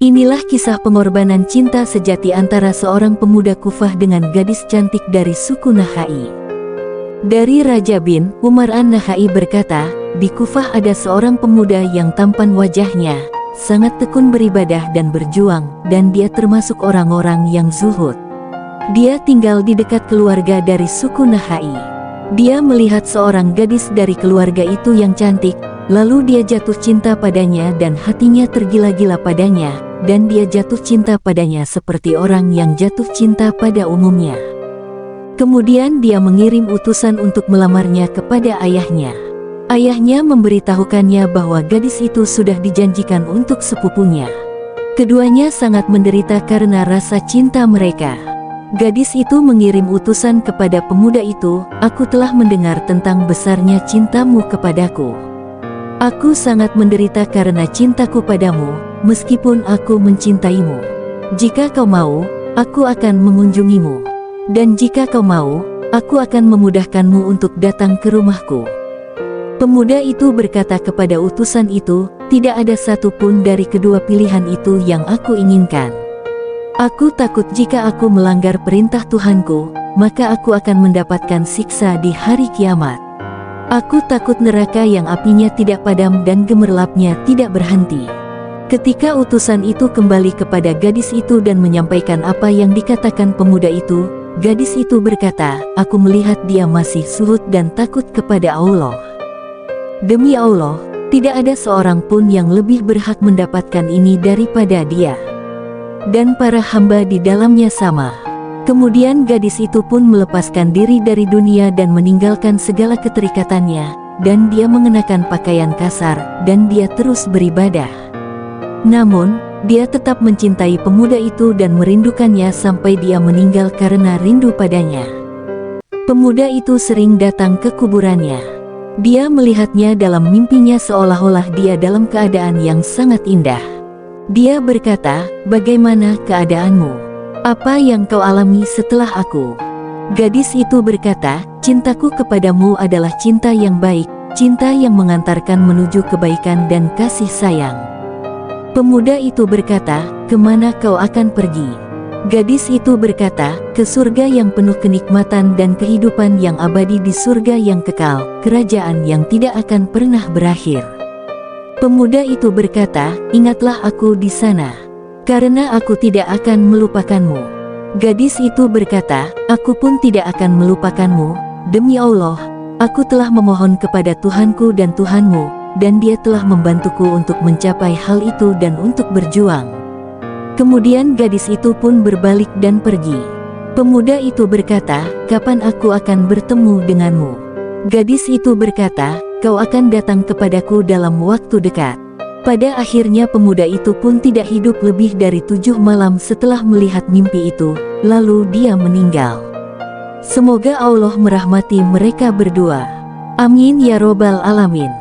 Inilah kisah pengorbanan cinta sejati antara seorang pemuda Kufah dengan gadis cantik dari suku Nakhai. Dari Raja bin Umar an-Nakhai berkata, di Kufah ada seorang pemuda yang tampan wajahnya, sangat tekun beribadah dan berjuang, dan dia termasuk orang-orang yang zuhud. Dia tinggal di dekat keluarga dari suku Nakhai. Dia melihat seorang gadis dari keluarga itu yang cantik, lalu dia jatuh cinta padanya dan hatinya tergila-gila padanya, dan dia jatuh cinta padanya seperti orang yang jatuh cinta pada umumnya. Kemudian dia mengirim utusan untuk melamarnya kepada ayahnya. Ayahnya memberitahukannya bahwa gadis itu sudah dijanjikan untuk sepupunya. Keduanya sangat menderita karena rasa cinta mereka. Gadis itu mengirim utusan kepada pemuda itu, "Aku telah mendengar tentang besarnya cintamu kepadaku. Aku sangat menderita karena cintaku padamu, meskipun aku mencintaimu. Jika kau mau, aku akan mengunjungimu. Dan jika kau mau, aku akan memudahkanmu untuk datang ke rumahku." Pemuda itu berkata kepada utusan itu, "Tidak ada satupun dari kedua pilihan itu yang aku inginkan. Aku takut jika aku melanggar perintah Tuhanku, maka aku akan mendapatkan siksa di hari kiamat. Aku takut neraka yang apinya tidak padam dan gemerlapnya tidak berhenti." Ketika utusan itu kembali kepada gadis itu dan menyampaikan apa yang dikatakan pemuda itu, gadis itu berkata, "Aku melihat dia masih zuhud dan takut kepada Allah. Demi Allah, tidak ada seorang pun yang lebih berhak mendapatkan ini daripada dia. Dan para hamba di dalamnya sama." Kemudian gadis itu pun melepaskan diri dari dunia dan meninggalkan segala keterikatannya, dan dia mengenakan pakaian kasar, dan dia terus beribadah. Namun, dia tetap mencintai pemuda itu dan merindukannya sampai dia meninggal karena rindu padanya. Pemuda itu sering datang ke kuburannya. Dia melihatnya dalam mimpinya seolah-olah dia dalam keadaan yang sangat indah. Dia berkata, "Bagaimana keadaanmu? Apa yang kau alami setelah aku?" Gadis itu berkata, "Cintaku kepadamu adalah cinta yang baik, cinta yang mengantarkan menuju kebaikan dan kasih sayang." Pemuda itu berkata, "Kemana kau akan pergi?" Gadis itu berkata, "Ke surga yang penuh kenikmatan dan kehidupan yang abadi, di surga yang kekal, kerajaan yang tidak akan pernah berakhir." Pemuda itu berkata, "Ingatlah aku di sana, karena aku tidak akan melupakanmu." Gadis itu berkata, "Aku pun tidak akan melupakanmu. Demi Allah, aku telah memohon kepada Tuhanku dan Tuhanmu, dan Dia telah membantuku untuk mencapai hal itu dan untuk berjuang." Kemudian gadis itu pun berbalik dan pergi. Pemuda itu berkata, "Kapan aku akan bertemu denganmu?" Gadis itu berkata, "Kau akan datang kepadaku dalam waktu dekat." Pada akhirnya pemuda itu pun tidak hidup lebih dari 7 malam setelah melihat mimpi itu, lalu dia meninggal. Semoga Allah merahmati mereka berdua. Amin ya robbal alamin.